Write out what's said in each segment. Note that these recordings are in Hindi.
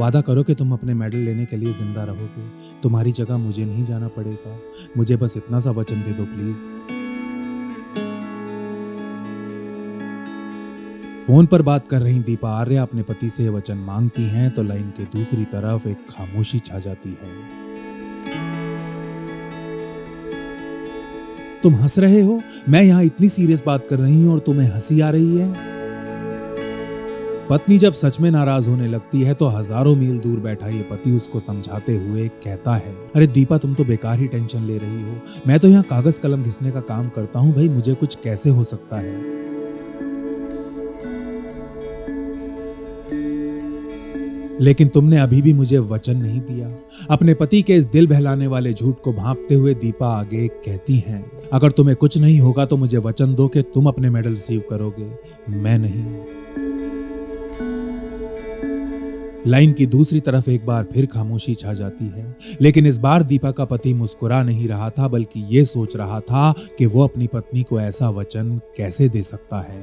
वादा करो कि तुम अपने मेडल लेने के लिए जिंदा रहोगे। तुम्हारी जगह मुझे नहीं जाना पड़ेगा। मुझे बस इतना सा वचन दे दो प्लीज। फोन पर बात कर रही दीपा आर्य अपने पति से वचन मांगती हैं तो लाइन के दूसरी तरफ एक खामोशी छा जाती है। तुम हंस रहे हो? मैं यहाँ इतनी सीरियस बात कर रही हूँ और तुम्हें हंसी आ रही है। पत्नी जब सच में नाराज होने लगती है तो हजारों मील दूर बैठा ये पति उसको समझाते हुए कहता है, अरे दीपा तुम तो बेकार ही टेंशन ले रही हो। मैं तो यहाँ कागज कलम घिसने का काम करता हूँ भाई, मुझे कुछ कैसे हो सकता है। लेकिन तुमने अभी भी मुझे वचन नहीं दिया। अपने पति के इस दिल बहलाने वाले झूठ को भांपते हुए दीपा आगे कहती हैं, अगर तुम्हें कुछ नहीं होगा तो मुझे वचन दो कि तुम अपने मेडल रिसीव करोगे, मैं नहीं। लाइन की दूसरी तरफ एक बार फिर खामोशी छा जाती है, लेकिन इस बार दीपा का पति मुस्कुरा नहीं रहा था बल्कि ये सोच रहा था कि वो अपनी पत्नी को ऐसा वचन कैसे दे सकता है।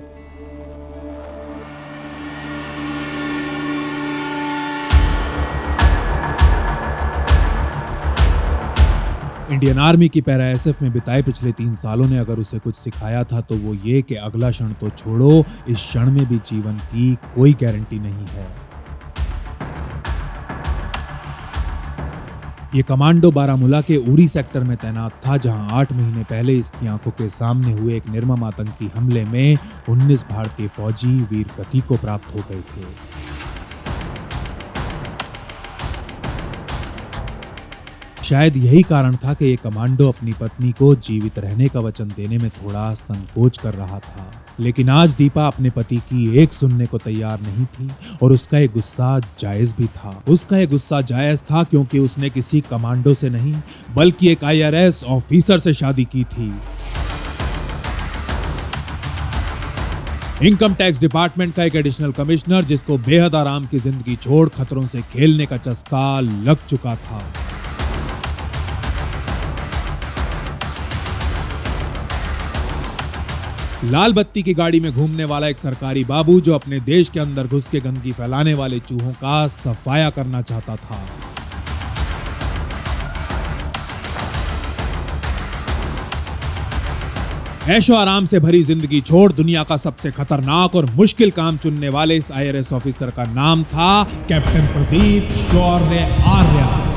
इंडियन आर्मी की पैरा एसएफ में बिताए पिछले 3 सालों ने अगर उसे कुछ सिखाया था तो वो ये कि अगला क्षण तो छोड़ो, इस क्षण में भी जीवन की कोई गारंटी नहीं है। ये कमांडो बारामूला के उरी सेक्टर में तैनात था, जहां 8 महीने पहले इसकी आंखों के सामने हुए एक निर्मम आतंकी हमले में 19 भारतीय फौजी वीर गति को प्राप्त हो गए थे। शायद यही कारण था कि ये कमांडो अपनी पत्नी को जीवित रहने का वचन देने में थोड़ा संकोच कर रहा था। लेकिन आज दीपा अपने पति की एक सुनने को तैयार नहीं थी और उसका ये गुस्सा जायज भी था। उसका ये गुस्सा जायज था क्योंकि उसने किसी कमांडो से नहीं बल्कि एक IRS ऑफिसर से शादी की थी। इनकम टैक्स डिपार्टमेंट का एक एडिशनल कमिश्नर जिसको बेहद आराम की जिंदगी छोड़ खतरों से खेलने का चस्का लग चुका था। लाल बत्ती की गाड़ी में घूमने वाला एक सरकारी बाबू जो अपने देश के अंदर घुस के गंदगी फैलाने वाले चूहों का सफाया करना चाहता था। ऐशो आराम से भरी जिंदगी छोड़ दुनिया का सबसे खतरनाक और मुश्किल काम चुनने वाले इस IRS ऑफिसर का नाम था कैप्टन प्रदीप शौर्य आर्य।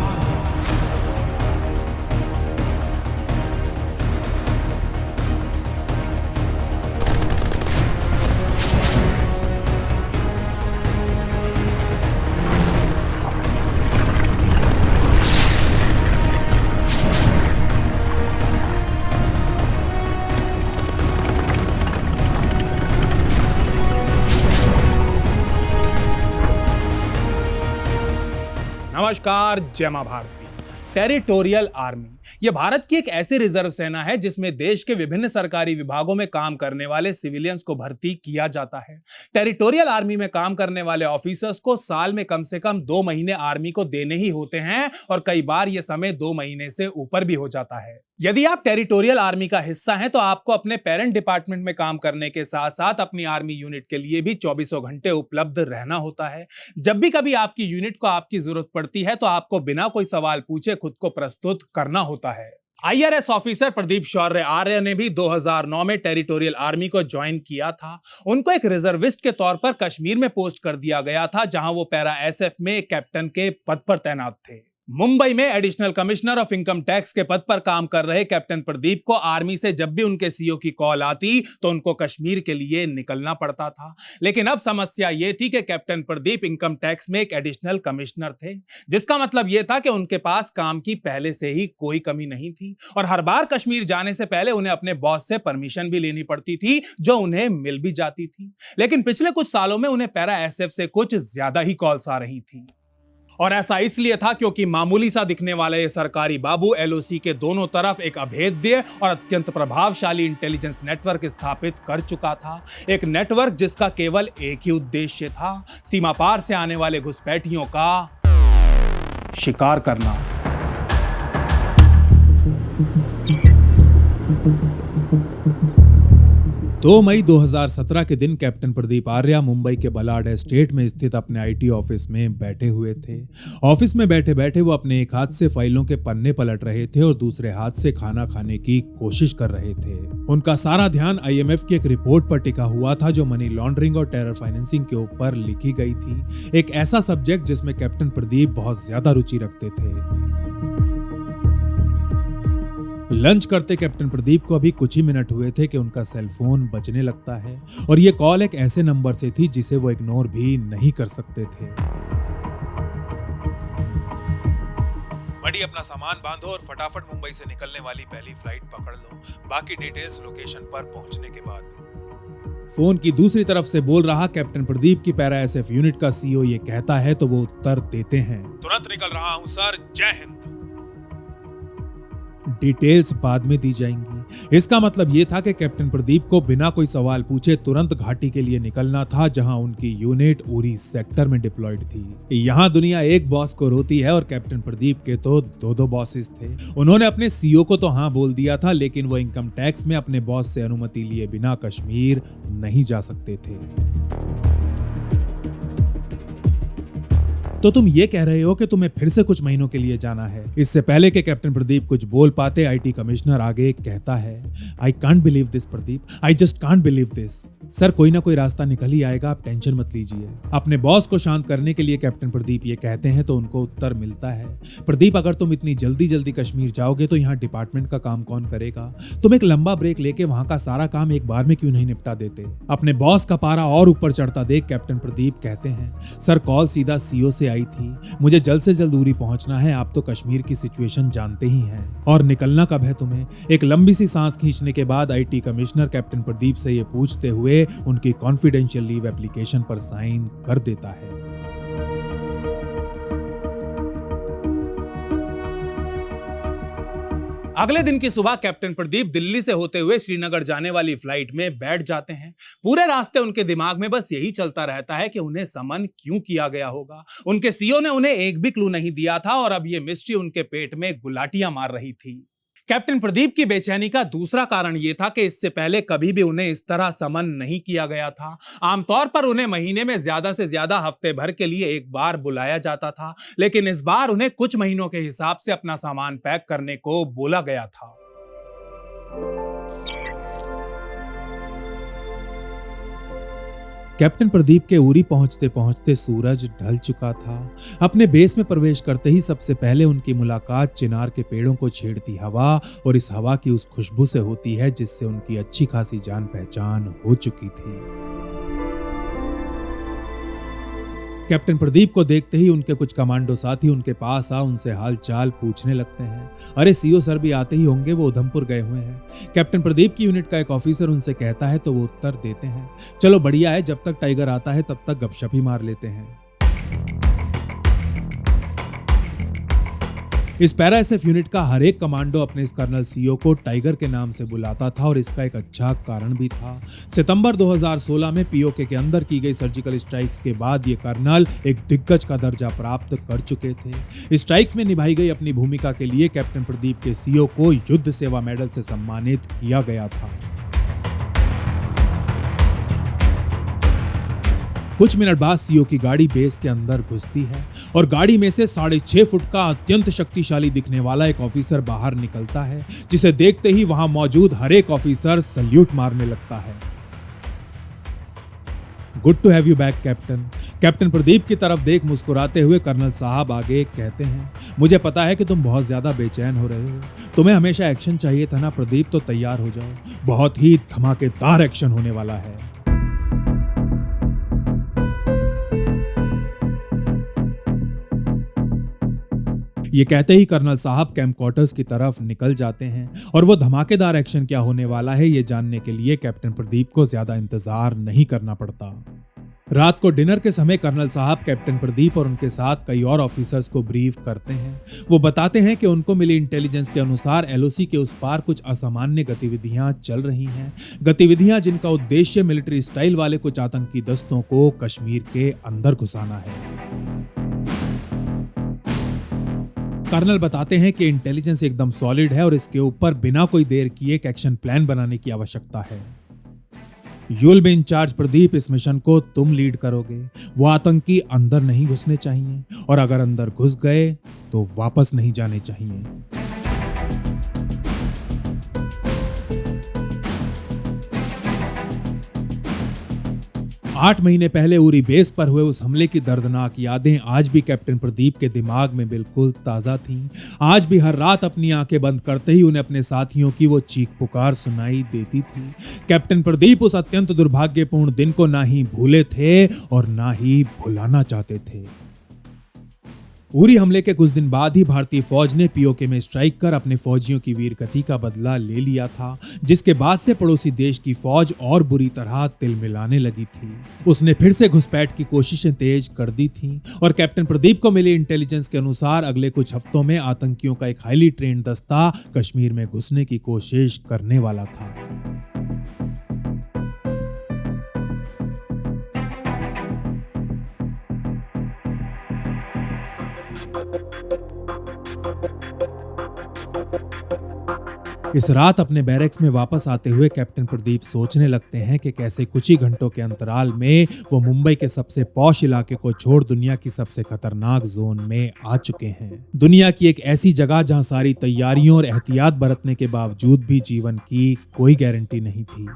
नमस्कार, जय मां भारती। टेरिटोरियल आर्मी यह भारत की एक ऐसी रिजर्व सेना है जिसमें देश के विभिन्न सरकारी विभागों में काम करने वाले सिविलियंस को भर्ती किया जाता है। टेरिटोरियल आर्मी में काम करने वाले ऑफिसर्स को साल में कम से कम 2 महीने आर्मी को देने ही होते हैं और कई बार यह समय 2 महीने से ऊपर भी हो जाता है। यदि आप टेरिटोरियल आर्मी का हिस्सा हैं तो आपको अपने पेरेंट डिपार्टमेंट में काम करने के साथ साथ अपनी आर्मी यूनिट के लिए भी 24 घंटे उपलब्ध रहना होता है। जब भी कभी आपकी यूनिट को आपकी जरूरत पड़ती है तो आपको बिना कोई सवाल पूछे खुद को प्रस्तुत करना होता है। IRS ऑफिसर प्रदीप शौर्य आर्य ने भी 2009 में टेरिटोरियल आर्मी को ज्वाइन किया था। उनको एक रिजर्विस्ट के तौर पर कश्मीर में पोस्ट कर दिया गया था, जहां वो पैरा एसएफ में कैप्टन के पद पर तैनात थे। मुंबई में additional commissioner of income tax के पद पर काम कर रहे कैप्टन प्रदीप को आर्मी से जब भी उनके सीईओ की कॉल आती तो उनको कश्मीर के लिए निकलना पड़ता था। लेकिन अब समस्या यह थी कि कैप्टन प्रदीप इनकम टैक्स में एक एडिशनल कमिश्नर थे, जिसका मतलब यह था कि उनके पास काम की पहले से ही कोई कमी नहीं थी और हर बार कश्मीर जाने से पहले उन्हें अपने बॉस से परमिशन भी लेनी पड़ती थी, जो उन्हें मिल भी जाती थी। लेकिन पिछले कुछ सालों में उन्हें पैरा एसएफ से कुछ ज्यादा ही कॉल्स आ रही थी और ऐसा इसलिए था क्योंकि मामूली सा दिखने वाला ये सरकारी बाबू LOC के दोनों तरफ एक अभेद्य और अत्यंत प्रभावशाली इंटेलिजेंस नेटवर्क स्थापित कर चुका था। एक नेटवर्क जिसका केवल एक ही उद्देश्य था, सीमा पार से आने वाले घुसपैठियों का शिकार करना। 2 मई 2017 के दिन कैप्टन प्रदीप आर्या मुंबई के बलाड एस्टेट में स्थित अपने आईटी ऑफिस में बैठे हुए थे। ऑफिस में बैठे बैठे वो अपने एक हाथ से फाइलों के पन्ने पलट रहे थे और दूसरे हाथ से खाना खाने की कोशिश कर रहे थे। उनका सारा ध्यान आईएमएफ की एक रिपोर्ट पर टिका हुआ था जो मनी लॉन्ड्रिंग और टेरर फाइनेंसिंग के ऊपर लिखी गई थी, एक ऐसा सब्जेक्ट जिसमें कैप्टन प्रदीप बहुत ज्यादा रुचि रखते थे। लंच करते कैप्टन प्रदीप को अभी कुछ ही मिनट हुए थे कि उनका सेल फोन बजने लगता है और ये कॉल एक ऐसे नंबर से थी जिसे वो इग्नोर भी नहीं कर सकते थे। बड़ी अपना सामान बांधो और फटाफट मुंबई से निकलने वाली पहली फ्लाइट पकड़ लो, बाकी डिटेल्स लोकेशन पर पहुंचने के बाद। फोन की दूसरी तरफ से बोल रहा कैप्टन प्रदीप की पैरा एसएफ यूनिट का सीईओ ये कहता है तो वो उत्तर देते हैं, तुरंत निकल रहा हूं सर, जय हिंद। डिटेल्स बाद में दी जाएंगी। इसका मतलब यह था कि कैप्टन प्रदीप को बिना कोई सवाल पूछे तुरंत घाटी के लिए निकलना था, जहां उनकी यूनिट उरी सेक्टर में डिप्लॉयड थी। यहां दुनिया एक बॉस को रोती है और कैप्टन प्रदीप के तो दो बॉसेस थे। उन्होंने अपने सीईओ को तो हाँ बोल दिया था, लेकिन वो इनकम टैक्स में अपने बॉस से अनुमति लिए बिना कश्मीर नहीं जा सकते थे। तो तुम ये कह रहे हो कि तुम्हें फिर से कुछ महीनों के लिए जाना है। इससे पहले कि कैप्टन प्रदीप कुछ बोल पाते, आईटी कमिश्नर आगे कहता है, I can't believe this Pradeep, I just can't believe this. Sir कोई ना कोई रास्ता निकल ही आएगा, आप टेंशन मत लीजिए। अपने बॉस को शांत करने के लिए कैप्टन प्रदीप ये कहते हैं तो उनको उत्तर मिलता है, प्रदीप अगर तुम इतनी जल्दी कश्मीर जाओगे तो यहाँ डिपार्टमेंट का काम कौन करेगा? तुम एक लंबा ब्रेक लेके वहां का सारा काम एक बार में क्यों नहीं निपटा देते? अपने बॉस का पारा और ऊपर चढ़ता देख कैप्टन प्रदीप कहते हैं, सर कॉल सीधा सीईओ से आई थी, मुझे जल्द से जल्द दूरी पहुंचना है, आप तो कश्मीर की सिचुएशन जानते ही हैं और निकलना कब है तुम्हें? एक लंबी सी सांस खींचने के बाद आईटी कमिश्नर कैप्टन प्रदीप से ये पूछते हुए उनकी कॉन्फिडेंशियल लीव एप्लीकेशन पर साइन कर देता है। अगले दिन की सुबह कैप्टन प्रदीप दिल्ली से होते हुए श्रीनगर जाने वाली फ्लाइट में बैठ जाते हैं। पूरे रास्ते उनके दिमाग में बस यही चलता रहता है कि उन्हें समन क्यों किया गया होगा। उनके सीईओ ने उन्हें एक भी क्लू नहीं दिया था और अब ये मिस्ट्री उनके पेट में गुलाटियां मार रही थी। कैप्टन प्रदीप की बेचैनी का दूसरा कारण यह था कि इससे पहले कभी भी उन्हें इस तरह समन नहीं किया गया था। आमतौर पर उन्हें महीने में ज्यादा से ज्यादा हफ्ते भर के लिए एक बार बुलाया जाता था, लेकिन इस बार उन्हें कुछ महीनों के हिसाब से अपना सामान पैक करने को बोला गया था। कैप्टन प्रदीप के उरी पहुंचते पहुंचते सूरज ढल चुका था। अपने बेस में प्रवेश करते ही सबसे पहले उनकी मुलाकात चिनार के पेड़ों को छेड़ती हवा और इस हवा की उस खुशबू से होती है जिससे उनकी अच्छी खासी जान पहचान हो चुकी थी। कैप्टन प्रदीप को देखते ही उनके कुछ कमांडो साथी उनके पास आ उनसे हाल चाल पूछने लगते हैं। अरे सीईओ सर भी आते ही होंगे, वो उधमपुर गए हुए हैं। कैप्टन प्रदीप की यूनिट का एक ऑफिसर उनसे कहता है तो वो उत्तर देते हैं, चलो बढ़िया है, जब तक टाइगर आता है तब तक गपशप ही मार लेते हैं। इस पैरा एसएफ यूनिट का हर एक कमांडो अपने इस कर्नल सीईओ को टाइगर के नाम से बुलाता था और इसका एक अच्छा कारण भी था। सितंबर 2016 में पीओके के अंदर की गई सर्जिकल स्ट्राइक्स के बाद ये कर्नल एक दिग्गज का दर्जा प्राप्त कर चुके थे। स्ट्राइक्स में निभाई गई अपनी भूमिका के लिए कैप्टन प्रदीप के सीईओ को युद्ध सेवा मेडल से सम्मानित किया गया था। कुछ मिनट बाद सीईओ की गाड़ी बेस के अंदर घुसती है और गाड़ी में से 6.5 फुट का अत्यंत शक्तिशाली दिखने वाला एक ऑफिसर बाहर निकलता है, जिसे देखते ही वहां मौजूद हर एक ऑफिसर सल्यूट मारने लगता है। Good to have you back captain. Captain Pradeep की तरफ देख मुस्कुराते हुए कर्नल साहब आगे कहते हैं, मुझे पता है कि तुम बहुत ज्यादा बेचैन हो रहे हो, तुम्हें हमेशा एक्शन चाहिए था ना प्रदीप, तो तैयार हो जाओ, बहुत ही धमाकेदार एक्शन होने वाला है। ये कहते ही कर्नल साहब कैंप क्वार्टर्स की तरफ निकल जाते हैं और वो धमाकेदार एक्शन क्या होने वाला है ये जानने के लिए कैप्टन प्रदीप को ज्यादा इंतजार नहीं करना पड़ता। रात को डिनर के समय कर्नल साहब कैप्टन प्रदीप और उनके साथ कई और ऑफिसर्स को ब्रीफ करते हैं। वो बताते हैं कि उनको मिली इंटेलिजेंस के अनुसार एलओसी के उस पार कुछ असामान्य गतिविधियां चल रही हैं, गतिविधियां जिनका उद्देश्य मिलिट्री स्टाइल वाले कुछ आतंकी दस्तों को कश्मीर के अंदर घुसाना है। कर्नल बताते हैं कि इंटेलिजेंस एकदम सॉलिड है और इसके ऊपर बिना कोई देर किए एक एक्शन प्लान बनाने की आवश्यकता है। यूल बी इंचार्ज प्रदीप, इस मिशन को तुम लीड करोगे। वो आतंकी अंदर नहीं घुसने चाहिए और अगर अंदर घुस गए तो वापस नहीं जाने चाहिए। 8 महीने पहले उरी बेस पर हुए उस हमले की दर्दनाक यादें आज भी कैप्टन प्रदीप के दिमाग में बिल्कुल ताजा थीं। आज भी हर रात अपनी आंखें बंद करते ही उन्हें अपने साथियों की वो चीख पुकार सुनाई देती थी। कैप्टन प्रदीप उस अत्यंत दुर्भाग्यपूर्ण दिन को ना ही भूले थे और ना ही भुलाना चाहते थे। उरी हमले के कुछ दिन बाद ही भारतीय फौज ने पीओके में स्ट्राइक कर अपने फौजियों की वीरगति का बदला ले लिया था, जिसके बाद से पड़ोसी देश की फौज और बुरी तरह तिलमिलाने लगी थी। उसने फिर से घुसपैठ की कोशिशें तेज कर दी थीं और कैप्टन प्रदीप को मिली इंटेलिजेंस के अनुसार अगले कुछ हफ्तों में आतंकियों का एक हाईली ट्रेन्ड दस्ता कश्मीर में घुसने की कोशिश करने वाला था। इस रात अपने बैरक्स में वापस आते हुए कैप्टन प्रदीप सोचने लगते हैं कि कैसे कुछ ही घंटों के अंतराल में वो मुंबई के सबसे पॉश इलाके को छोड़ दुनिया की सबसे खतरनाक जोन में आ चुके हैं। दुनिया की एक ऐसी जगह जहां सारी तैयारियों और एहतियात बरतने के बावजूद भी जीवन की कोई गारंटी नहीं थी।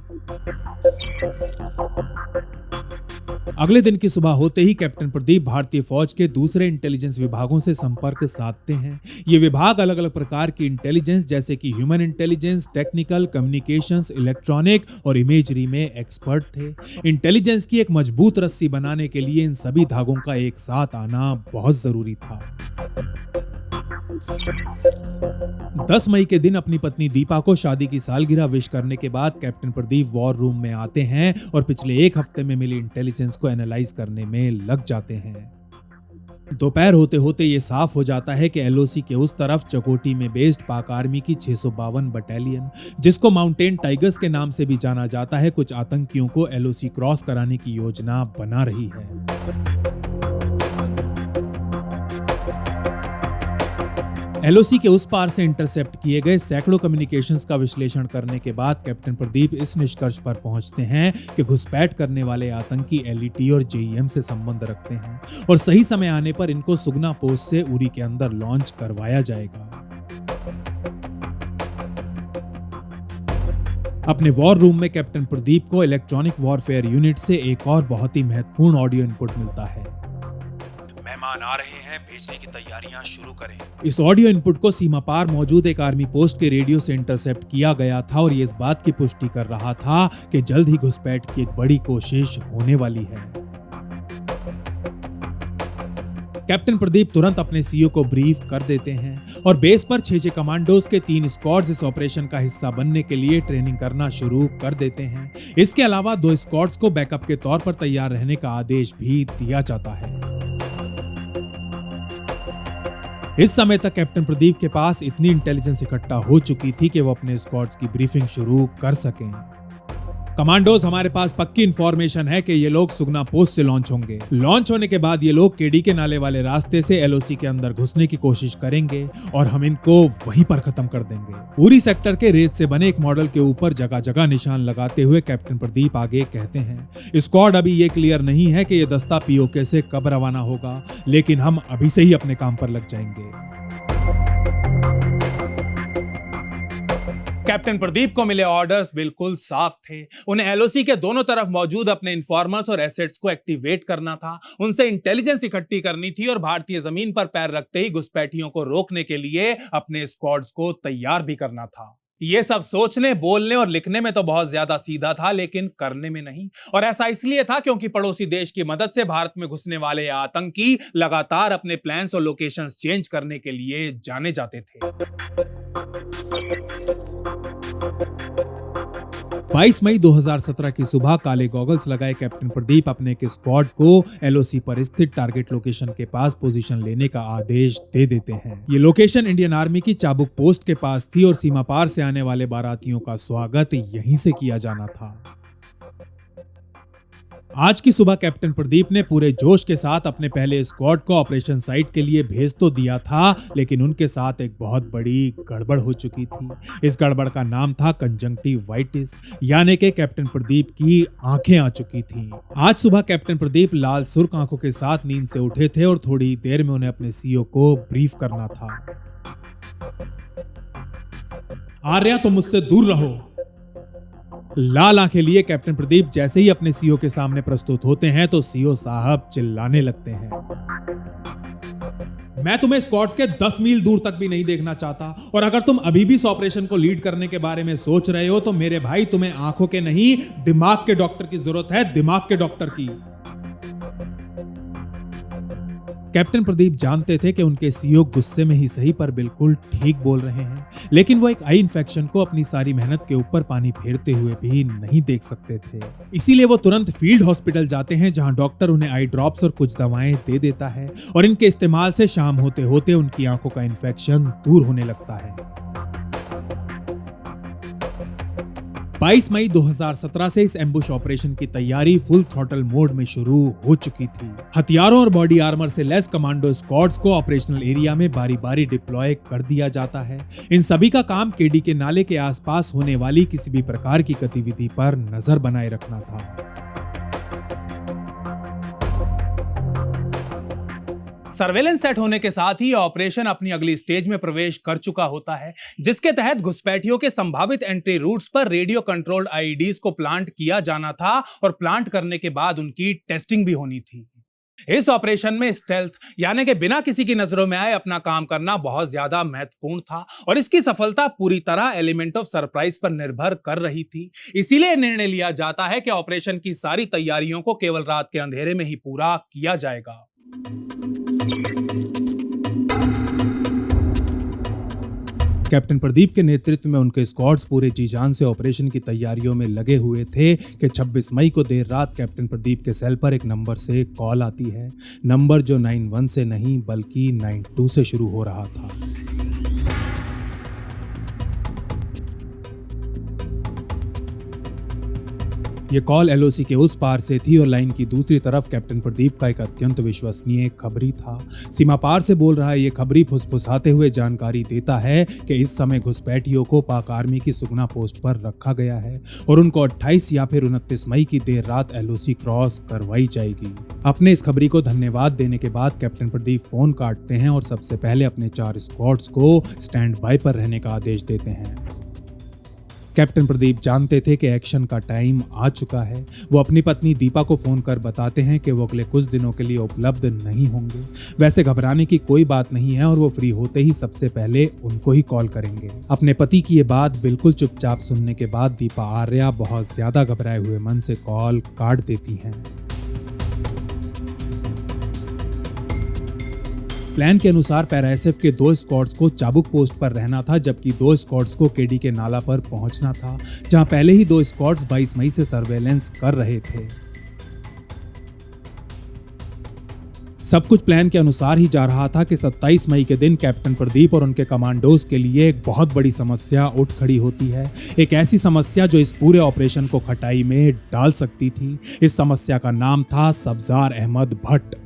अगले दिन की सुबह होते ही कैप्टन प्रदीप भारतीय फौज के दूसरे इंटेलिजेंस विभागों से संपर्क साधते हैं। ये विभाग अलग अलग प्रकार की इंटेलिजेंस जैसे कि human intelligence, technical, communications, electronic और इमेजरी में एक्सपर्ट थे। इंटेलिजेंस की एक मजबूत रस्सी बनाने के लिए इन सभी धागों का एक साथ आना बहुत जरूरी था। 10 मई के दिन अपनी पत्नी दीपा को शादी की सालगिरह विश करने के बाद कैप्टन प्रदीप वॉर रूम में आते हैं और पिछले एक हफ्ते में मिली इंटेलिजेंस को एनालाइज करने में लग जाते हैं। दोपहर होते होते ये साफ हो जाता है कि एलओसी के उस तरफ चकोटी में बेस्ड पाक आर्मी की 652 बटालियन, जिसको माउंटेन टाइगर्स के नाम से भी जाना जाता है, कुछ आतंकियों को एलओसी क्रॉस कराने की योजना बना रही है। एलओसी के उस पार से इंटरसेप्ट किए गए सैकड़ों कम्युनिकेशंस का विश्लेषण करने के बाद कैप्टन प्रदीप इस निष्कर्ष पर पहुंचते हैं कि घुसपैठ करने वाले आतंकी एलईटी और जेईएम से संबंध रखते हैं और सही समय आने पर इनको सुगना पोस्ट से उरी के अंदर लॉन्च करवाया जाएगा। अपने वॉर रूम में कैप्टन प्रदीप को इलेक्ट्रॉनिक वॉरफेयर यूनिट से एक और बहुत ही महत्वपूर्ण ऑडियो इनपुट मिलता है। मेहमान आ रहे हैं, भेजने की तैयारियां शुरू करें। इस ऑडियो इनपुट को सीमा पार मौजूद एक आर्मी पोस्ट के रेडियो से इंटरसेप्ट किया गया था और ये इस बात की पुष्टि कर रहा था कि जल्द ही घुसपैठ की एक बड़ी कोशिश होने वाली है। कैप्टन प्रदीप तुरंत अपने सीईओ को ब्रीफ कर देते हैं और बेस पर 6 कमांडोज के 3 स्क्वाड्स इस ऑपरेशन का हिस्सा बनने के लिए ट्रेनिंग करना शुरू कर देते हैं। इसके अलावा 2 स्क्वाड्स को बैकअप के तौर पर तैयार रहने का आदेश भी दिया जाता है। इस समय तक कैप्टन प्रदीप के पास इतनी इंटेलिजेंस इकट्ठा हो चुकी थी कि वो अपने स्क्वाड्स की ब्रीफिंग शुरू कर सकें। कमांडोज, हमारे पास पक्की इंफॉर्मेशन है कि ये लोग सुगना पोस्ट से लॉन्च होंगे। लॉन्च होने के बाद ये लोग केडी के नाले वाले रास्ते से एलओसी के अंदर घुसने की कोशिश करेंगे और हम इनको वहीं पर खत्म कर देंगे। उरी सेक्टर के रेत से बने एक मॉडल के ऊपर जगह जगह निशान लगाते हुए कैप्टन प्रदीप आगे कहते हैं, स्क्वाड, अभी ये क्लियर नहीं है कि ये दस्ता पीओके से कब रवाना होगा, लेकिन हम अभी से ही अपने काम पर लग जाएंगे। कैप्टन प्रदीप को मिले ऑर्डर्स बिल्कुल साफ थे। उन्हें एलओसी के दोनों तरफ मौजूद अपने इन्फॉर्मर्स और एसेट्स को एक्टिवेट करना था, उनसे इंटेलिजेंस इकट्ठी करनी थी और भारतीय जमीन पर पैर रखते ही घुसपैठियों को रोकने के लिए अपने स्क्वाड्स को तैयार भी करना था। ये सब सोचने, बोलने और लिखने में तो बहुत ज्यादा सीधा था, लेकिन करने में नहीं। और ऐसा इसलिए था क्योंकि पड़ोसी देश की मदद से भारत में घुसने वाले आतंकी लगातार अपने प्लान्स और लोकेशंस चेंज करने के लिए जाने जाते थे। 22 मई 2017 की सुबह काले गॉगल्स लगाए कैप्टन प्रदीप अपने एक स्क्वाड को एलओसी पर स्थित टारगेट लोकेशन के पास पोजीशन लेने का आदेश दे देते हैं। ये लोकेशन इंडियन आर्मी की चाबुक पोस्ट के पास थी और सीमा पार से आने वाले बारातियों का स्वागत यहीं से किया जाना था। आज की सुबह कैप्टन प्रदीप ने पूरे जोश के साथ अपने पहले स्क्वाड को ऑपरेशन साइट के लिए भेज तो दिया था, लेकिन उनके साथ एक बहुत बड़ी गड़बड़ हो चुकी थी। इस गड़बड़ का नाम था कंजंक्टिवाइटिस, यानी कि कैप्टन प्रदीप की आंखें आ चुकी थीं। आज सुबह कैप्टन प्रदीप लाल सुर्ख आंखों के साथ नींद से उठे थे और थोड़ी देर में उन्हें अपने सीईओ को ब्रीफ करना था। आर्या, तुम मुझसे दूर रहो। लाल आंखें लिए कैप्टन प्रदीप जैसे ही अपने सीईओ के सामने प्रस्तुत होते हैं तो सीईओ साहब चिल्लाने लगते हैं। मैं तुम्हें स्क्वाड्स के 10 मील दूर तक भी नहीं देखना चाहता, और अगर तुम अभी भी इस ऑपरेशन को लीड करने के बारे में सोच रहे हो तो मेरे भाई, तुम्हें आंखों के नहीं दिमाग के डॉक्टर की जरूरत है, दिमाग के डॉक्टर की। कैप्टन प्रदीप जानते थे कि उनके सीईओ गुस्से में ही सही पर बिल्कुल ठीक बोल रहे हैं, लेकिन वो एक आई इन्फेक्शन को अपनी सारी मेहनत के ऊपर पानी फेरते हुए भी नहीं देख सकते थे। इसीलिए वो तुरंत फील्ड हॉस्पिटल जाते हैं, जहां डॉक्टर उन्हें आई ड्रॉप्स और कुछ दवाएं दे देता है, और इनके इस्तेमाल से शाम होते होते उनकी आंखों का इन्फेक्शन दूर होने लगता है। 22 मई 2017 से इस एम्बुश ऑपरेशन की तैयारी फुल थ्रॉटल मोड में शुरू हो चुकी थी। हथियारों और बॉडी आर्मर से लैस कमांडो स्क्वाड्स को ऑपरेशनल एरिया में बारी बारी डिप्लॉय कर दिया जाता है। इन सभी का काम केडी के नाले के आसपास होने वाली किसी भी प्रकार की गतिविधि पर नजर बनाए रखना था। सर्वेलेंस सेट होने के साथ ही ऑपरेशन अपनी अगली स्टेज में प्रवेश कर चुका होता है, जिसके तहत घुसपैठियों के संभावित एंट्री रूट्स पर रेडियो कंट्रोल्ड आईईडीज को प्लांट किया जाना था, और प्लांट करने के बाद उनकी टेस्टिंग भी होनी थी। इस ऑपरेशन में स्टेल्थ यानी कि बिना किसी की नजरों में आए अपना काम करना बहुत ज्यादा महत्वपूर्ण था, और इसकी सफलता पूरी तरह एलिमेंट ऑफ सरप्राइज पर निर्भर कर रही थी। इसीलिए निर्णय लिया जाता है कि ऑपरेशन की सारी तैयारियों को केवल रात के अंधेरे में ही पूरा किया जाएगा। कैप्टन प्रदीप के नेतृत्व में उनके स्क्वाड्स पूरे जी जान से ऑपरेशन की तैयारियों में लगे हुए थे कि 26 मई को देर रात कैप्टन प्रदीप के सेल पर एक नंबर से कॉल आती है। नंबर जो 91 से नहीं बल्कि 92 से शुरू हो रहा था। ये कॉल एलओसी के उस पार से थी और लाइन की दूसरी तरफ कैप्टन प्रदीप का एक अत्यंत विश्वसनीय खबरी था। सीमा पार से बोल रहा है ये खबरी फुसफुसाते हुए जानकारी देता है कि इस समय घुसपैठियों को पाक आर्मी की सुगना पोस्ट पर रखा गया है और उनको 28 या फिर 29 मई की देर रात एलओसी क्रॉस करवाई जाएगी। अपने इस खबरी को धन्यवाद देने के बाद कैप्टन प्रदीप फोन काटते हैं और सबसे पहले अपने 4 स्क्वाड्स को स्टैंड बाय पर रहने का आदेश देते हैं। कैप्टन प्रदीप जानते थे कि एक्शन का टाइम आ चुका है। वो अपनी पत्नी दीपा को फोन कर बताते हैं कि वो अगले कुछ दिनों के लिए उपलब्ध नहीं होंगे। वैसे घबराने की कोई बात नहीं है और वो फ्री होते ही सबसे पहले उनको ही कॉल करेंगे। अपने पति की ये बात बिल्कुल चुपचाप सुनने के बाद दीपा आर्या बहुत ज्यादा घबराए हुए मन से कॉल काट देती हैं। प्लान के अनुसार पैराएसएफ के 2 स्क्वाड्स को चाबुक पोस्ट पर रहना था, जबकि 2 स्क्वाड्स को केडी के नाला पर पहुंचना था, जहां पहले ही 2 स्क्वाड्स 22 मई से सर्वेलेंस कर रहे थे। सब कुछ प्लान के अनुसार ही जा रहा था कि 27 मई के दिन कैप्टन प्रदीप और उनके कमांडोज के लिए एक बहुत बड़ी समस्या उठ खड़ी होती है। एक ऐसी समस्या जो इस पूरे ऑपरेशन को खटाई में डाल सकती थी। इस समस्या का नाम था सब्जार अहमद भट्ट।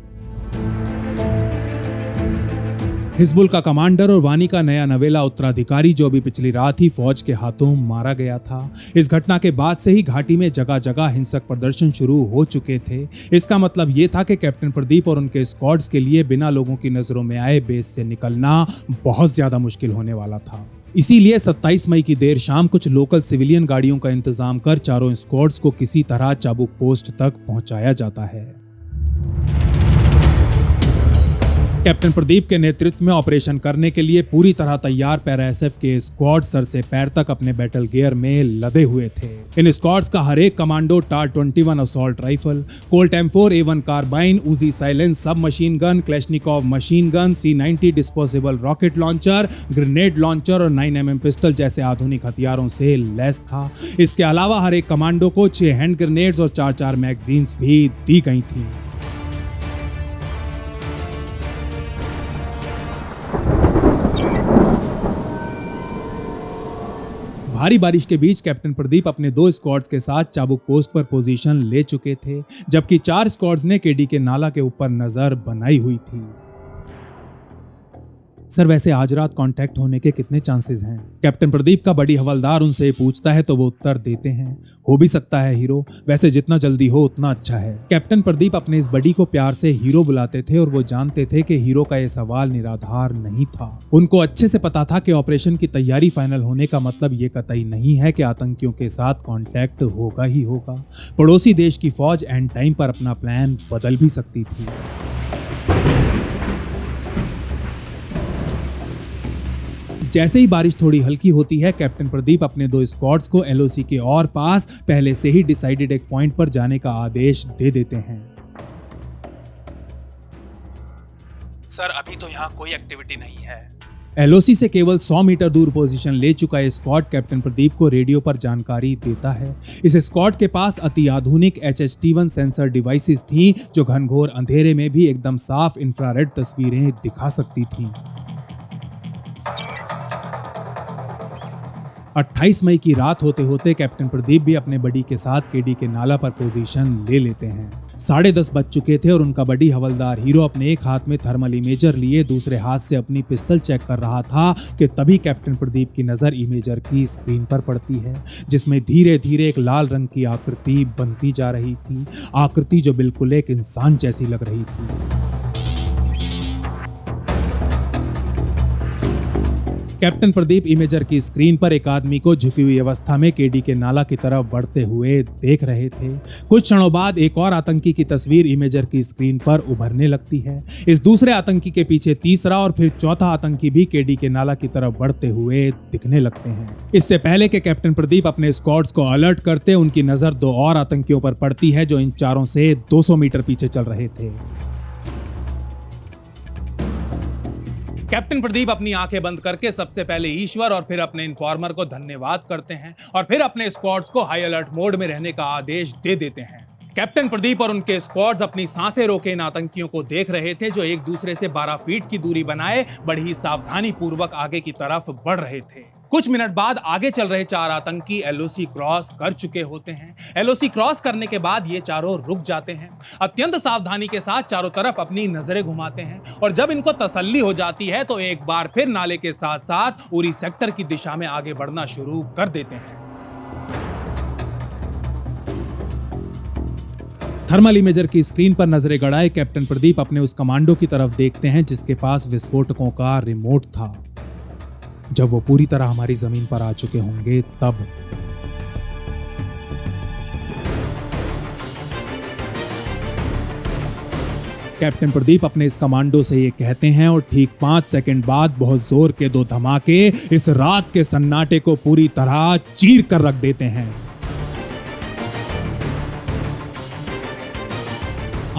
हिजबुल का कमांडर और वानी का नया नवेला उत्तराधिकारी जो अभी पिछली रात ही फौज के हाथों मारा गया था। इस घटना के बाद से ही घाटी में जगह जगह हिंसक प्रदर्शन शुरू हो चुके थे। इसका मतलब ये था कि कैप्टन प्रदीप और उनके स्क्वाड्स के लिए बिना लोगों की नजरों में आए बेस से निकलना बहुत ज्यादा मुश्किल होने वाला था। इसीलिए 27 मई की देर शाम कुछ लोकल सिविलियन गाड़ियों का इंतजाम कर चारों स्क्वाड्स को किसी तरह चाबुक पोस्ट तक पहुंचाया जाता है। कैप्टन प्रदीप के नेतृत्व में ऑपरेशन करने के लिए पूरी तरह तैयार पैराएसएफ के स्क्वाड सर से पैर तक अपने बैटल गियर में लदे हुए थे। इन स्क्वाड्स का हर एक commando TAR 21 assault rifle, Colt M4 A1 carbine, Uzi silence sub machine gun, Kalashnikov machine gun, C90 disposable rocket launcher, grenade launcher और 9mm पिस्टल जैसे आधुनिक हथियारों से लैस था। इसके अलावा हर एक कमांडो को 6 हैंड ग्रेनेड्स और 4 मैगजीन्स भी दी गई थी। भारी बारिश के बीच कैप्टन प्रदीप अपने 2 स्क्वाड्स के साथ चाबुक पोस्ट पर पोजीशन ले चुके थे, जबकि 4 स्क्वाड्स ने केडी के नाला के ऊपर नजर बनाई हुई थी। सर, वैसे आज रात कांटेक्ट होने के कितने चांसेस हैं? कैप्टन प्रदीप का बड़ी हवलदार उनसे पूछता है तो वो उत्तर देते हैं, हो भी सकता है हीरो, वैसे जितना जल्दी हो उतना अच्छा है। कैप्टन प्रदीप अपने इस बड़ी को प्यार से हीरो बुलाते थे और वो जानते थे कि हीरो का ये सवाल निराधार नहीं था। उनको अच्छे से पता था कि ऑपरेशन की तैयारी फाइनल होने का मतलब ये कतई नहीं है कि आतंकियों के साथ कांटेक्ट होगा ही होगा। पड़ोसी देश की फौज एंड टाइम पर अपना प्लान बदल भी सकती थी। जैसे ही बारिश थोड़ी हल्की होती है, कैप्टन प्रदीप अपने 2 स्क्वाड्स को एलओसी के और पास पहले से ही डिसाइडेड एक पॉइंट पर जाने का आदेश दे देते हैं। सर, अभी तो यहाँ कोई एक्टिविटी नहीं है। एलओसी से केवल 100 मीटर दूर पोजीशन ले चुका ये स्क्वाड कैप्टन प्रदीप को रेडियो पर जानकारी देता है। इस स्क्वाड के पास अति आधुनिक HHT1 सेंसर डिवाइसेस थी जो घनघोर अंधेरे में भी एकदम साफ इंफ्रारेड तस्वीरें दिखा सकती थी। 28 मई की रात होते होते कैप्टन प्रदीप भी अपने बडी के साथ केडी के नाला पर पोजीशन ले लेते हैं। 10:30 बज चुके थे और उनका बड़ी हवलदार हीरो अपने एक हाथ में थर्मल इमेजर लिए दूसरे हाथ से अपनी पिस्टल चेक कर रहा था कि तभी कैप्टन प्रदीप की नजर इमेजर की स्क्रीन पर पड़ती है, जिसमें धीरे धीरे एक लाल रंग की आकृति बनती जा रही थी। आकृति जो बिल्कुल एक इंसान जैसी लग रही थी। कैप्टन प्रदीप इमेजर की स्क्रीन पर एक आदमी को झुकी हुई अवस्था में केडी के नाला की तरफ बढ़ते हुए देख रहे थे। कुछ क्षणों बाद एक और आतंकी की तस्वीर इमेजर की स्क्रीन पर उभरने लगती है। इस दूसरे आतंकी के पीछे तीसरा और फिर चौथा आतंकी भी केडी के नाला की तरफ बढ़ते हुए दिखने लगते हैं। इससे पहले कि कैप्टन प्रदीप अपने स्क्वाड्स को अलर्ट करते, उनकी नजर 2 और आतंकियों पर पड़ती है जो इन चारों से 200 मीटर पीछे चल रहे थे। कैप्टन प्रदीप अपनी आंखें बंद करके सबसे पहले ईश्वर और फिर अपने इन्फॉर्मर को धन्यवाद करते हैं और फिर अपने स्क्वाड्स को हाई अलर्ट मोड में रहने का आदेश दे देते हैं। कैप्टन प्रदीप और उनके स्क्वाड्स अपनी सांसें रोके इन आतंकियों को देख रहे थे जो एक दूसरे से 12 फीट की दूरी बनाए बड़ी ही सावधानी पूर्वक आगे की तरफ बढ़ रहे थे। कुछ मिनट बाद आगे चल रहे 4 आतंकी एलओसी क्रॉस कर चुके होते हैं। एलओसी क्रॉस करने के बाद ये चारों रुक जाते हैं। अत्यंत सावधानी के साथ चारों तरफ अपनी नजरें घुमाते हैं और जब इनको तसल्ली हो जाती है तो एक बार फिर नाले के साथ साथ उरी सेक्टर की दिशा में आगे बढ़ना शुरू कर देते हैं। थर्मल इमेजर की स्क्रीन पर नजरें गड़ाए कैप्टन प्रदीप अपने उस कमांडो की तरफ देखते हैं जिसके पास विस्फोटकों का रिमोट था। जब वो पूरी तरह हमारी जमीन पर आ चुके होंगे तब कैप्टन प्रदीप अपने इस कमांडो से ये कहते हैं और ठीक 5 सेकंड बाद बहुत जोर के 2 धमाके इस रात के सन्नाटे को पूरी तरह चीर कर रख देते हैं।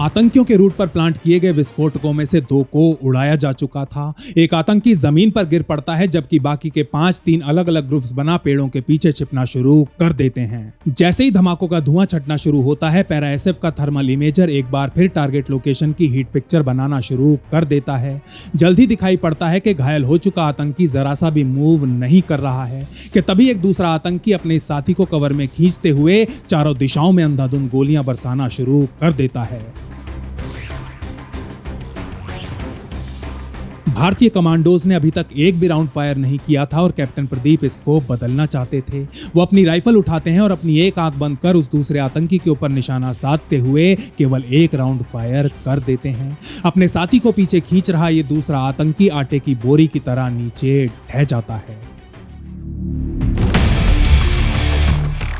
आतंकियों के रूट पर प्लांट किए गए विस्फोटकों में से 2 को उड़ाया जा चुका था। एक आतंकी जमीन पर गिर पड़ता है जबकि बाकी के 5 3 अलग अलग ग्रुप्स बना पेड़ों के पीछे छिपना शुरू कर देते हैं। जैसे ही धमाकों का धुआं छटना शुरू होता है, पैरा एसएफ का थर्मल इमेजर एक बार फिर टारगेट लोकेशन की हीट पिक्चर बनाना शुरू कर देता है। जल्द ही दिखाई पड़ता है कि घायल हो चुका आतंकी जरा सा भी मूव नहीं कर रहा है कि तभी एक दूसरा आतंकी अपने साथी को कवर में खींचते हुए चारों दिशाओं में अंधाधुंध गोलियां बरसाना शुरू कर देता है। भारतीय कमांडोज ने अभी तक एक भी राउंड फायर नहीं किया था और कैप्टन प्रदीप इसको बदलना चाहते थे। वो अपनी राइफल उठाते हैं और अपनी एक आंख बंद कर उस दूसरे आतंकी के ऊपर निशाना साधते हुए केवल 1 राउंड फायर कर देते हैं। अपने साथी को पीछे खींच रहा ये दूसरा आतंकी आटे की बोरी की तरह नीचे ढह जाता है।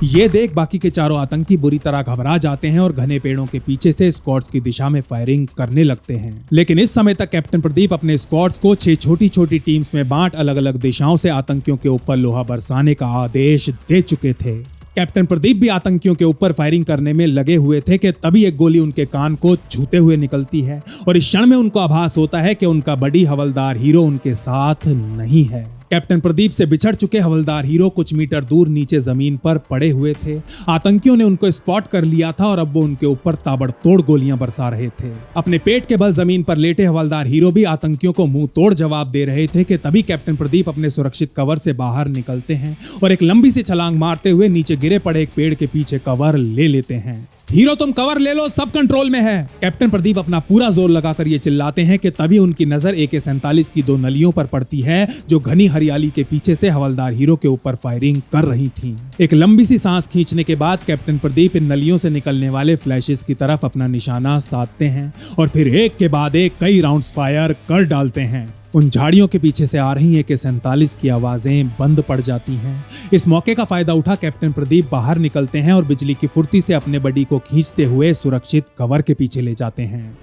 ये देख बाकी के चारों आतंकी बुरी तरह घबरा जाते हैं और घने पेड़ों के पीछे से स्क्वाड्स की दिशा में फायरिंग करने लगते हैं। लेकिन इस समय तक कैप्टन प्रदीप अपने स्क्वाड्स को 6 छोटी छोटी टीम्स में बांट अलग अलग दिशाओं से आतंकियों के ऊपर लोहा बरसाने का आदेश दे चुके थे। कैप्टन प्रदीप भी आतंकियों के ऊपर फायरिंग करने में लगे हुए थे कि तभी एक गोली उनके कान को छूते हुए निकलती है और इस क्षण में उनको आभास होता है कि उनका बड़ी हवलदार हीरो उनके साथ नहीं है। कैप्टन प्रदीप से बिछड़ चुके हवलदार हीरो कुछ मीटर दूर नीचे जमीन पर पड़े हुए थे। आतंकियों ने उनको स्पॉट कर लिया था और अब वो उनके ऊपर ताबड़तोड़ गोलियां बरसा रहे थे। अपने पेट के बल जमीन पर लेटे हवलदार हीरो भी आतंकियों को मुंह तोड़ जवाब दे रहे थे कि तभी कैप्टन प्रदीप अपने सुरक्षित कवर से बाहर निकलते हैं और एक लंबी सी छलांग मारते हुए नीचे गिरे पड़े एक पेड़ के पीछे कवर ले लेते हैं। हीरो तुम कवर ले लो, सब कंट्रोल में है। कैप्टन प्रदीप अपना पूरा जोर लगाकर ये चिल्लाते हैं कि तभी उनकी नजर AK-47 की 2 नलियों पर पड़ती है जो घनी हरियाली के पीछे से हवलदार हीरो के ऊपर फायरिंग कर रही थीं। एक लंबी सी सांस खींचने के बाद कैप्टन प्रदीप इन नलियों से निकलने वाले फ्लैशेस की तरफ अपना निशाना साधते हैं और फिर एक के बाद एक कई राउंड्स फायर कर डालते हैं। उन झाड़ियों के पीछे से आ रही AK-47 की आवाजें बंद पड़ जाती हैं। इस मौके का फायदा उठा कैप्टन प्रदीप बाहर निकलते हैं और बिजली की फुर्ती से अपने बडी को खींचते हुए सुरक्षित कवर के पीछे ले जाते हैं।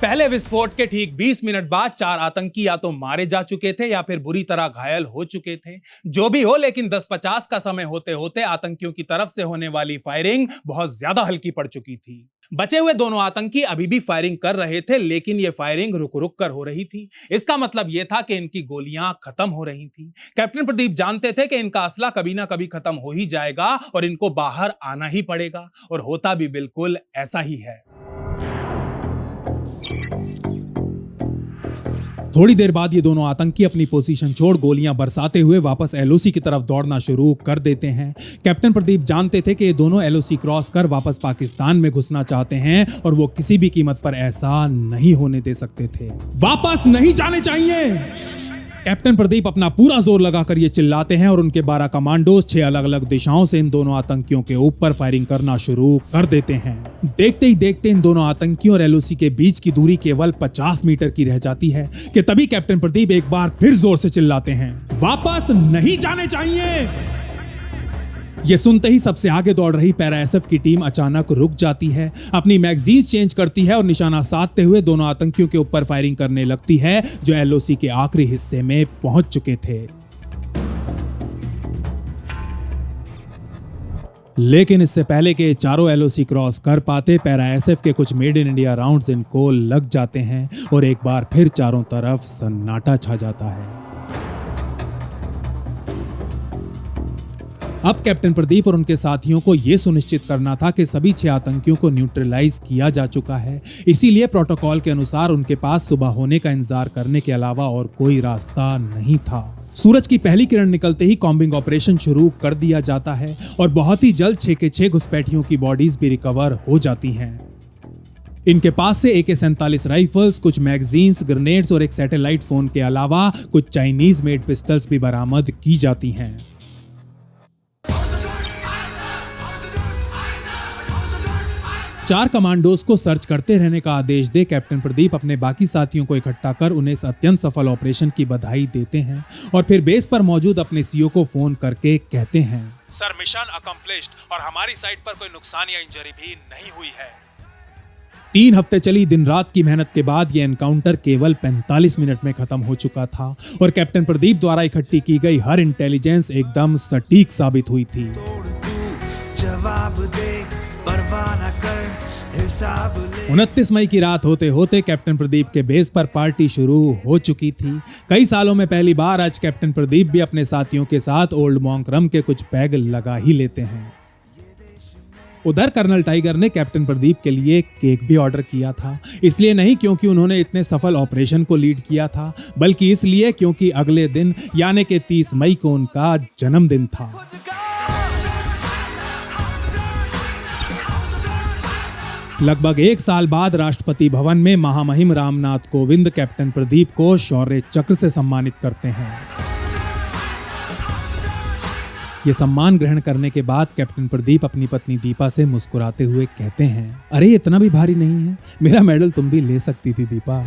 पहले विस्फोट के ठीक 20 मिनट बाद 4 आतंकी या तो मारे जा चुके थे या फिर बुरी तरह घायल हो चुके थे। जो भी हो, लेकिन 10:50 का समय होते होते आतंकियों की तरफ से होने वाली फायरिंग बहुत ज्यादा हल्की पड़ चुकी थी। बचे हुए दोनों आतंकी अभी भी फायरिंग कर रहे थे, लेकिन यह फायरिंग रुक रुक कर हो रही थी। इसका मतलब यह था कि इनकी गोलियां खत्म हो रही थी। कैप्टन प्रदीप जानते थे कि इनका असला कभी ना कभी खत्म हो ही जाएगा और इनको बाहर आना ही पड़ेगा, और होता भी बिल्कुल ऐसा ही है। थोड़ी देर बाद ये दोनों आतंकी अपनी पोजीशन छोड़ गोलियां बरसाते हुए वापस LOC की तरफ दौड़ना शुरू कर देते हैं। कैप्टन प्रदीप जानते थे कि ये दोनों LOC क्रॉस कर वापस पाकिस्तान में घुसना चाहते हैं और वो किसी भी कीमत पर ऐसा नहीं होने दे सकते थे। वापस नहीं जाने चाहिए। कैप्टन प्रदीप अपना पूरा जोर लगाकर ये चिल्लाते हैं और उनके 12 कमांडोज 6 अलग अलग दिशाओं से इन दोनों आतंकियों के ऊपर फायरिंग करना शुरू कर देते हैं। देखते ही देखते इन दोनों आतंकियों और LOC के बीच की दूरी केवल 50 मीटर की रह जाती है कि तभी कैप्टन प्रदीप एक बार फिर जोर से चिल्लाते हैं, वापस नहीं जाने चाहिए। ये सुनते ही सबसे आगे दौड़ रही पैरा SF की टीम अचानक रुक जाती है, अपनी मैगजीन चेंज करती है और निशाना साधते हुए दोनों आतंकियों के ऊपर फायरिंग करने लगती है जो LOC के आखिरी हिस्से में पहुंच चुके थे। लेकिन इससे पहले कि चारों LOC क्रॉस कर पाते, पैरा SF के कुछ मेड इन इंडिया राउंड्स इनको लग जाते हैं और एक बार फिर चारों तरफ सन्नाटा छा जाता है। अब कैप्टन प्रदीप और उनके साथियों को यह सुनिश्चित करना था कि सभी 6 आतंकियों को न्यूट्रलाइज किया जा चुका है। इसीलिए प्रोटोकॉल के अनुसार उनके पास सुबह होने का इंतजार करने के अलावा और कोई रास्ता नहीं था। सूरज की पहली किरण निकलते ही कॉम्बिंग ऑपरेशन शुरू कर दिया जाता है और बहुत ही जल्द 6 के 6 घुसपैठियों की बॉडीज भी रिकवर हो जाती हैं। इनके पास से AK-47 राइफल्स, कुछ मैगजीन्स, ग्रेनेड्स और एक सैटेलाइट फोन के अलावा कुछ चाइनीज मेड पिस्टल्स भी बरामद की जाती हैं। चार कमांडोज को सर्च करते रहने का आदेश दे कैप्टन प्रदीप अपने बाकी साथियों को इकट्ठा कर उन्हें इस अत्यंत सफल ऑपरेशन की बधाई देते हैं और फिर बेस पर मौजूद अपने CO को फोन करके कहते हैं, सर मिशन अकम्प्लिश्ड और हमारी साइड पर कोई नुकसान या इंजरी भी नहीं हुई है। 3 हफ्ते चली दिन रात की मेहनत के बाद यह एनकाउंटर केवल 45 मिनट में खत्म हो चुका था और कैप्टन प्रदीप द्वारा इकट्ठी की गई हर इंटेलिजेंस एकदम सटीक साबित हुई थी। जवाब दे, 29 मई की रात होते होते कैप्टन प्रदीप के बेस पर पार्टी शुरू हो चुकी थी। कई सालों में पहली बार आज कैप्टन प्रदीप भी अपने साथियों के साथ ओल्ड मॉन्क रम के कुछ पैग लगा ही लेते हैं। उधर कर्नल टाइगर ने कैप्टन प्रदीप के लिए केक भी ऑर्डर किया था, इसलिए नहीं क्योंकि उन्होंने इतने सफल ऑपरेशन को लीड किया था, बल्कि इसलिए क्योंकि अगले दिन यानी कि 30 मई को उनका जन्मदिन था। लगभग 1 साल बाद राष्ट्रपति भवन में महामहिम रामनाथ कोविंद कैप्टन प्रदीप को शौर्य चक्र से सम्मानित करते हैं। ये सम्मान ग्रहण करने के बाद कैप्टन प्रदीप अपनी पत्नी दीपा से मुस्कुराते हुए कहते हैं, अरे इतना भी भारी नहीं है, मेरा मेडल तुम भी ले सकती थी दीपा।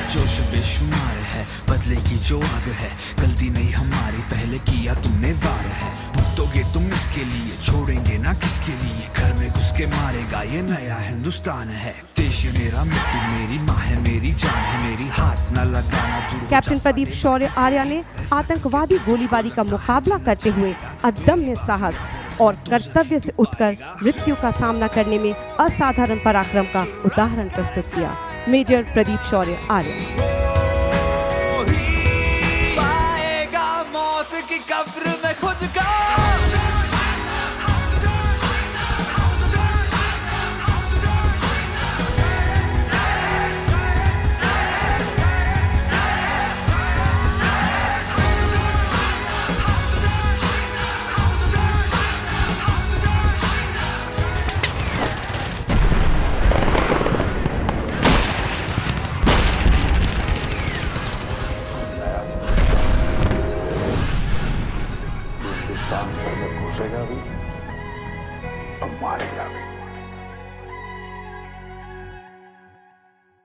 जोश बेशुमार है, बदले की जो आग है, गलती नहीं हमारी, पहले किया तुमने वार है, भुगतोगे तुम इसके लिए, छोड़ेंगे ना किसके लिए, घर में घुस के मारेगा ये नया हिंदुस्तान है, देश मेरा, मिट्टी मेरी, माँ है मेरी, जान है मेरी, हाथ न लगाना दूर। कैप्टन प्रदीप शौर्य आर्या ने आतंकवादी गोलीबारी का मुकाबला करते हुए अदम्य साहस और कर्तव्य से उठकर मृत्यु का सामना करने में असाधारण पराक्रम का उदाहरण प्रस्तुत किया। मेजर प्रदीप शौर्य आर्य। पाएगा मौत की कब्र में खुद का। हिंदुस्तान भर में घुसेगा भी और मारेगा भी।